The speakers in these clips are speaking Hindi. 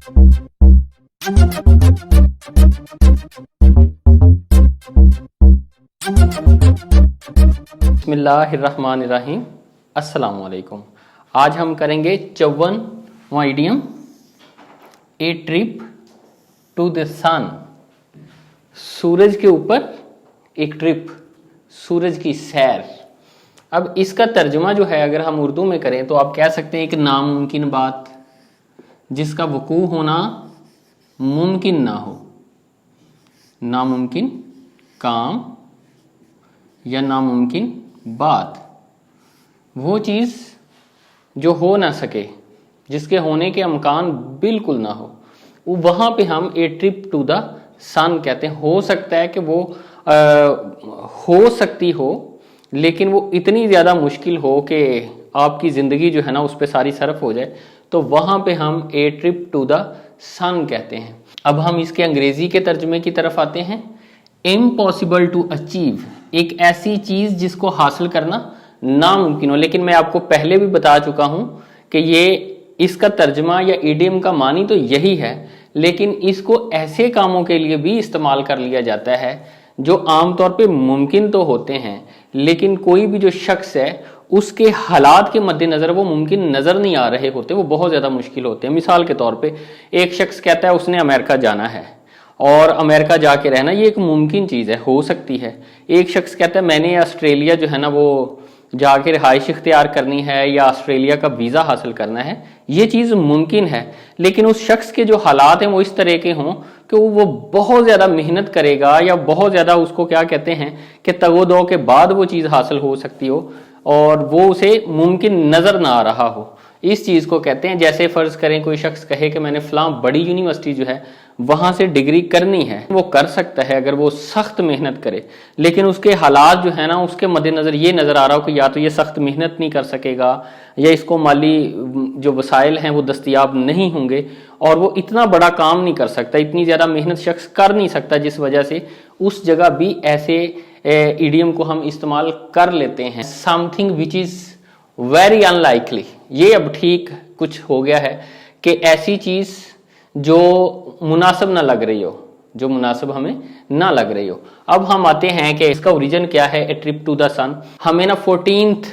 बिस्मिल्लाहिर्रहमानिर्रहीम। अस्सलामु अलैकुम। आज हम करेंगे 54वां idiom, a trip to the sun. सूरज के ऊपर एक ट्रिप, सूरज की सैर। अब इसका तर्जुमा जो है अगर हम उर्दू में करें तो आप कह सकते हैं एक नामुमकिन बात जिसका वकूअ होना मुमकिन ना हो। नामुमकिन काम या नामुमकिन बात, वो चीज़ जो हो ना सके, जिसके होने के अमकान बिल्कुल ना हो, वहाँ पे हम ए ट्रिप टू द सन कहते हैं। हो सकता है कि वो हो सकती हो, लेकिन वो इतनी ज़्यादा मुश्किल हो कि आपकी ज़िंदगी जो है ना उस पर सारी सर्फ हो जाए, तो वहाँ पे हम ए ट्रिप टू द सन कहते हैं। अब हम इसके अंग्रेज़ी के तर्जुमे की तरफ आते हैं। इम्पॉसिबल टू अचीव, एक ऐसी चीज़ जिसको हासिल करना नामुमकिन हो। लेकिन मैं आपको पहले भी बता चुका हूँ कि ये इसका तर्जमा या इडियम का मानी तो यही है, लेकिन इसको ऐसे कामों के लिए भी इस्तेमाल कर लिया जाता है जो आमतौर पे मुमकिन तो होते हैं, लेकिन कोई भी जो शख्स है उसके हालात के मद्देनज़र वो मुमकिन नज़र नहीं आ रहे होते, वो बहुत ज़्यादा मुश्किल होते हैं। मिसाल के तौर पे एक शख्स कहता है उसने अमेरिका जाना है और अमेरिका जाके रहना, ये एक मुमकिन चीज़ है, हो सकती है। एक शख्स कहता है मैंने ऑस्ट्रेलिया जो है ना वो जाके रिहाइश इख्तियार करनी है या ऑस्ट्रेलिया का वीज़ा हासिल करना है, ये चीज़ मुमकिन है। लेकिन उस शख्स के जो हालात हैं वो इस तरह के हों कि वो बहुत ज़्यादा मेहनत करेगा या बहुत ज़्यादा उसको क्या कहते हैं कि तगोदो के बाद वो चीज़ हासिल हो सकती हो और वो उसे मुमकिन नज़र ना आ रहा हो, इस चीज़ को कहते हैं। जैसे फ़र्ज़ करें कोई शख्स कहे कि मैंने फ़लाँ बड़ी यूनिवर्सिटी जो है वहाँ से डिग्री करनी है, वो कर सकता है अगर वो सख्त मेहनत करे, लेकिन उसके हालात जो है ना उसके मद्देनज़र ये नज़र आ रहा हो कि या तो ये सख्त मेहनत नहीं कर सकेगा या इसको माली जो वसाइल हैं वो दस्तयाब नहीं होंगे और वो इतना बड़ा काम नहीं कर सकता, इतनी ज़्यादा मेहनत शख्स कर नहीं सकता, जिस वजह से उस जगह भी ऐसे इडियम को हम इस्तेमाल कर लेते हैं। Something which is very unlikely, ये अब ठीक कुछ हो गया है कि ऐसी चीज़ जो मुनासिब ना लग रही हो, जो मुनासिब हमें ना लग रही हो। अब हम आते हैं कि इसका ओरिजिन क्या है, ए ट्रिप टू द सन। हमें ना 14th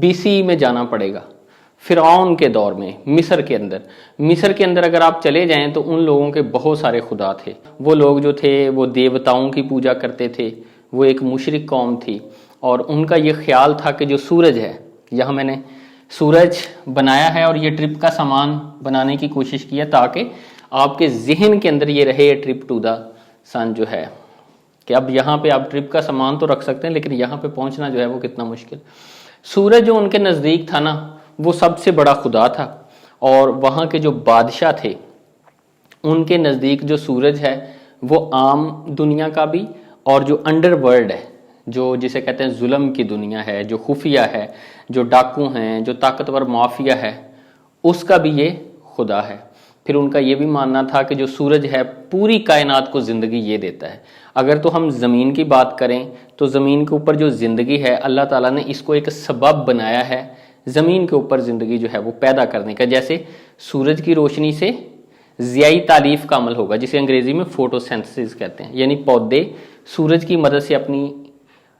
BC में जाना पड़ेगा, फिरौन के दौर में, मिस्र के अंदर। मिस्र के अंदर अगर आप चले जाएं तो उन लोगों के बहुत सारे खुदा थे। वो लोग जो थे वो देवताओं की पूजा करते थे, वो एक मुशरिक कौम थी और उनका ये ख्याल था कि जो सूरज है, यहाँ मैंने सूरज बनाया है और ये ट्रिप का सामान बनाने की कोशिश की है ताकि आपके जहन के अंदर ये रहे ट्रिप टू द सन जो है कि अब यहाँ पे आप ट्रिप का सामान तो रख सकते हैं, लेकिन यहाँ पे पहुँचना जो है वो कितना मुश्किल। सूरज जो उनके नज़दीक था ना वो सबसे बड़ा खुदा था और वहाँ के जो बादशाह थे उनके नज़दीक जो सूरज है वो आम दुनिया का भी और जो अंडरवर्ल्ड है, जो जिसे कहते हैं जुल्म की दुनिया है, जो खुफिया है, जो डाकू हैं, जो ताकतवर माफिया है, उसका भी ये खुदा है। फिर उनका ये भी मानना था कि जो सूरज है पूरी कायनात को ज़िंदगी ये देता है। अगर तो हम ज़मीन की बात करें तो ज़मीन के ऊपर जो ज़िंदगी है अल्लाह ताला ने इसको एक सबब बनाया है ज़मीन के ऊपर ज़िंदगी जो है वो पैदा करने का। जैसे सूरज की रोशनी से ज़ियाई तारीफ का अमल होगा, जिसे अंग्रेज़ी में फोटोसिंथेसिस कहते हैं, यानी पौधे सूरज की मदद से अपनी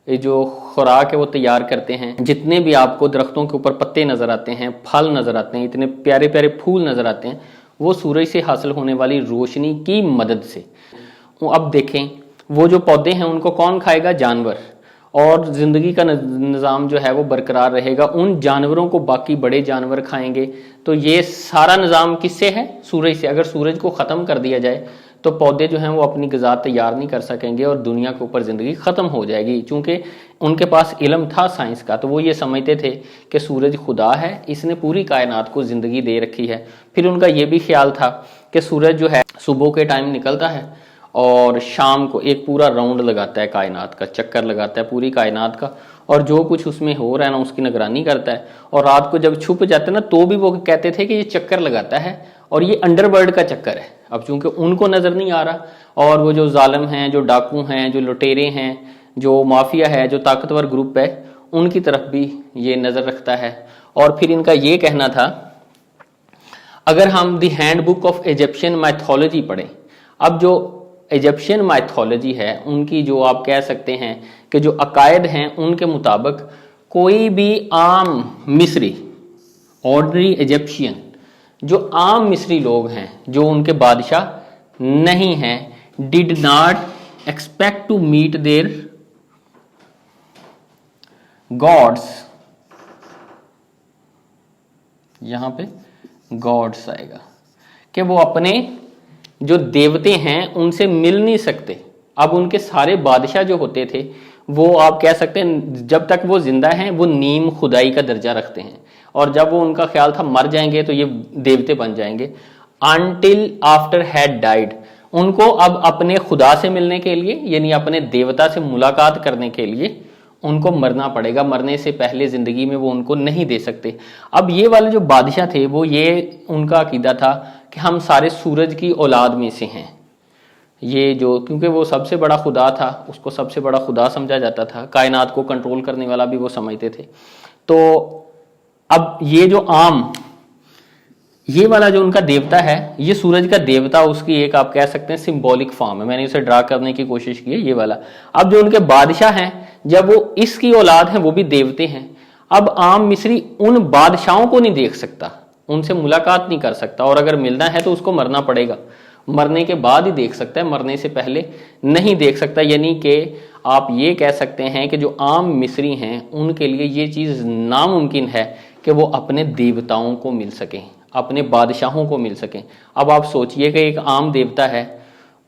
जो खुराक है वो तैयार करते हैं। जितने भी आपको दरख्तों के ऊपर पत्ते नज़र आते हैं, फल नज़र आते हैं, इतने प्यारे प्यारे फूल नज़र आते हैं, वो सूरज से हासिल होने वाली रोशनी की मदद से। अब देखें वो जो पौधे हैं उनको कौन खाएगा? जानवर। और ज़िंदगी का निज़ाम जो है वो बरकरार रहेगा, उन जानवरों को बाकी बड़े जानवर खाएंगे। तो ये सारा निज़ाम किससे है? सूरज से। अगर सूरज को ख़त्म कर दिया जाए तो पौधे जो हैं वो अपनी ग़िज़ा तैयार नहीं कर सकेंगे और दुनिया के ऊपर ज़िंदगी ख़त्म हो जाएगी। चूँकि उनके पास इल्म था साइंस का, तो वो ये समझते थे कि सूरज खुदा है, इसने पूरी कायनात को ज़िंदगी दे रखी है। फिर उनका ये भी ख्याल था कि सूरज जो है सुबह के टाइम निकलता है और शाम को एक पूरा राउंड लगाता है, कायनात का चक्कर लगाता है पूरी कायनात का, और जो कुछ उसमें हो रहा है ना उसकी निगरानी करता है। और रात को जब छुप जाता है ना तो भी वो कहते थे कि ये चक्कर लगाता है और ये अंडरवर्ल्ड का चक्कर है। अब चूंकि उनको नज़र नहीं आ रहा और वो जो जालिम हैं, जो डाकू हैं, जो लुटेरे हैं, जो माफिया है, जो ताकतवर ग्रुप है, उनकी तरफ भी ये नज़र रखता है। और फिर इनका ये कहना था अगर हम the hand book of Egyptian mythology पढ़ें, अब जो इजिप्शियन माइथोलॉजी है उनकी जो आप कह सकते हैं कि जो अकायद हैं उनके मुताबिक कोई भी आम मिस्री, ऑर्डनरी इजिप्शियन, जो आम मिस्री लोग हैं, जो उनके बादशाह नहीं हैं, did not expect to meet their gods, यहां पे गॉड्स आएगा, कि वो अपने जो देवते हैं उनसे मिल नहीं सकते। अब उनके सारे बादशाह जो होते थे वो आप कह सकते हैं जब तक वो जिंदा हैं वो नीम खुदाई का दर्जा रखते हैं, और जब वो उनका ख्याल था मर जाएंगे तो ये देवते बन जाएंगे। अनटिल आफ्टर हैड डाइड, उनको अब अपने खुदा से मिलने के लिए यानी अपने देवता से मुलाकात करने के लिए उनको मरना पड़ेगा, मरने से पहले जिंदगी में वो उनको नहीं दे सकते। अब ये वाले जो बादशाह थे वो ये उनका अकीदा था कि हम सारे सूरज की औलाद में से हैं, ये जो, क्योंकि वो सबसे बड़ा खुदा था, उसको सबसे बड़ा खुदा समझा जाता था, कायनात को कंट्रोल करने वाला भी वो समझते थे। तो अब ये जो आम, ये वाला जो उनका देवता है, ये सूरज का देवता, उसकी एक आप कह सकते हैं सिंबॉलिक फॉर्म है, मैंने उसे ड्रा करने की कोशिश की है, ये वाला। अब जो उनके बादशाह हैं, जब वो इसकी औलाद हैं, वो भी देवते हैं। अब आम मिस्री उन बादशाहों को नहीं देख सकता, उनसे मुलाकात नहीं कर सकता, और अगर मिलना है तो उसको मरना पड़ेगा, मरने के बाद ही देख सकता है, मरने से पहले नहीं देख सकता। यानी कि आप ये कह सकते हैं कि जो आम मिस्री हैं उनके लिए ये चीज़ नामुमकिन है कि वो अपने देवताओं को मिल सकें, अपने बादशाहों को मिल सकें। अब आप सोचिए कि एक आम देवता है,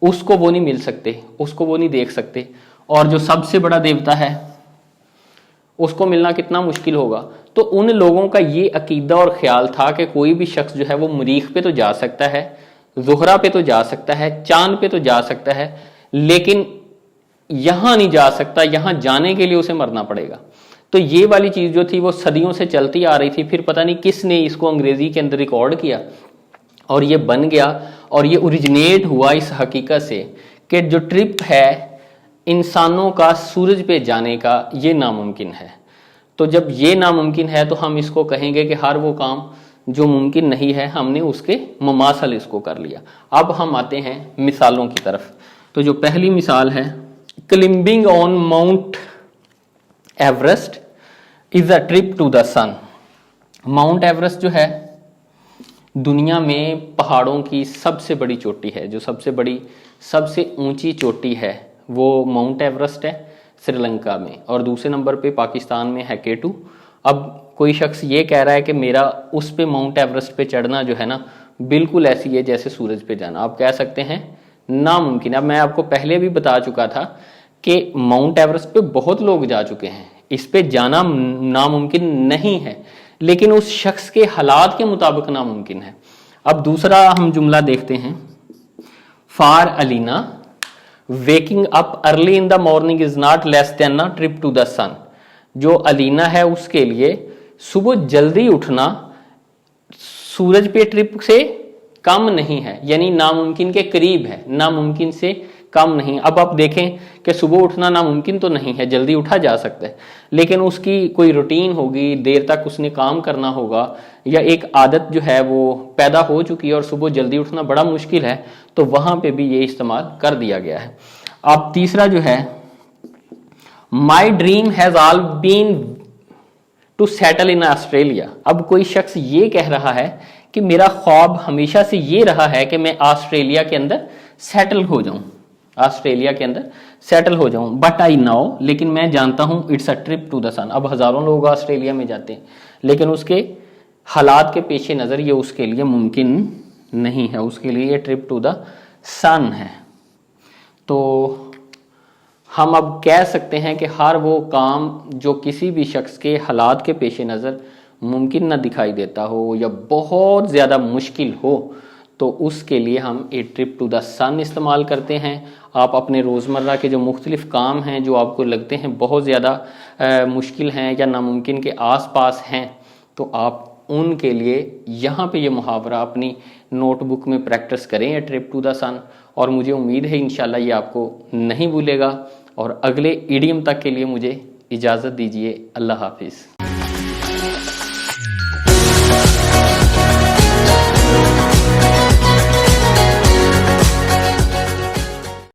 उसको वो नहीं मिल सकते, उसको वो नहीं देख सकते, और जो सबसे बड़ा देवता है उसको मिलना कितना मुश्किल होगा। तो उन लोगों का ये अकीदा और ख्याल था कि कोई भी शख्स जो है वो मरीख पे तो जा सकता है, ज़ुहरा पे तो जा सकता है, चांद पे तो जा सकता है, लेकिन यहां नहीं जा सकता, यहां जाने के लिए उसे मरना पड़ेगा। तो ये वाली चीज जो थी वो सदियों से चलती आ रही थी, फिर पता नहीं किसने इसको अंग्रेजी के अंदर रिकॉर्ड किया और ये बन गया, और ये ओरिजिनेट हुआ इस हकीकत से कि जो ट्रिप है इंसानों का सूरज पे जाने का, ये नामुमकिन है। तो जब ये नामुमकिन है तो हम इसको कहेंगे कि हर वो काम जो मुमकिन नहीं है हमने उसके मुमासल इसको कर लिया। अब हम आते हैं मिसालों की तरफ। तो जो पहली मिसाल है, climbing on Mount Everest is a trip to the sun. Mount Everest जो है दुनिया में पहाड़ों की सबसे बड़ी चोटी है, जो सबसे बड़ी सबसे ऊंची चोटी है वो माउंट एवरेस्ट है श्रीलंका में, और दूसरे नंबर पे पाकिस्तान में है K2। अब कोई शख्स ये कह रहा है कि मेरा उस पे माउंट एवरेस्ट पे चढ़ना जो है ना बिल्कुल ऐसी है जैसे सूरज पे जाना, आप कह सकते हैं नामुमकिन। अब मैं आपको पहले भी बता चुका था कि माउंट एवरेस्ट पे बहुत लोग जा चुके हैं, इस पे जाना नामुमकिन नहीं है, लेकिन उस शख्स के हालात के मुताबिक नामुमकिन है। अब दूसरा हम जुमला देखते हैं, for Alina waking up early in the morning is not less than a trip to the sun. जो अलीना है उसके लिए सुबह जल्दी उठना सूरज पे ट्रिप से कम नहीं है, यानी नामुमकिन के करीब है, नामुमकिन से कम नहीं। अब आप देखें कि सुबह उठना नामुमकिन तो नहीं है, जल्दी उठा जा सकता है, लेकिन उसकी कोई रूटीन होगी, देर तक उसने काम करना होगा, या एक आदत जो है वो पैदा हो चुकी है और सुबह जल्दी उठना बड़ा मुश्किल है, तो वहां पे भी ये इस्तेमाल कर दिया गया है। अब तीसरा जो है, my dream has all been to settle in Australia. अब कोई शख्स ये कह रहा है कि मेरा ख्वाब हमेशा से ये रहा है कि मैं ऑस्ट्रेलिया के अंदर सेटल हो जाऊं, ऑस्ट्रेलिया के अंदर सेटल हो जाऊं, बट आई नो, लेकिन मैं जानता हूं it's a trip to the sun. अब हजारों लोग ऑस्ट्रेलिया में जाते हैं, लेकिन उसके हालात के पेश नज़र ये उसके लिए मुमकिन नहीं है, उसके लिए ये ट्रिप टू द सन है। तो हम अब कह सकते हैं कि हर वो काम जो किसी भी शख्स के हालात के पेश नज़र मुमकिन ना दिखाई देता हो या बहुत ज़्यादा मुश्किल हो, तो उसके लिए हम ए ट्रिप टू द सन इस्तेमाल करते हैं। आप अपने रोज़मर्रा के जो मुख्तलिफ़ काम हैं जो आपको लगते हैं बहुत ज़्यादा मुश्किल हैं या नामुमकिन के आसपास हैं, तो आप उनके लिए यहाँ पे ये मुहावरा अपनी नोटबुक में प्रैक्टिस करें, ए ट्रिप टू द सन, और मुझे उम्मीद है इंशाल्लाह ये आपको नहीं भूलेगा। और अगले ईडियम तक के लिए मुझे इजाज़त दीजिए। अल्लाह हाफिज़।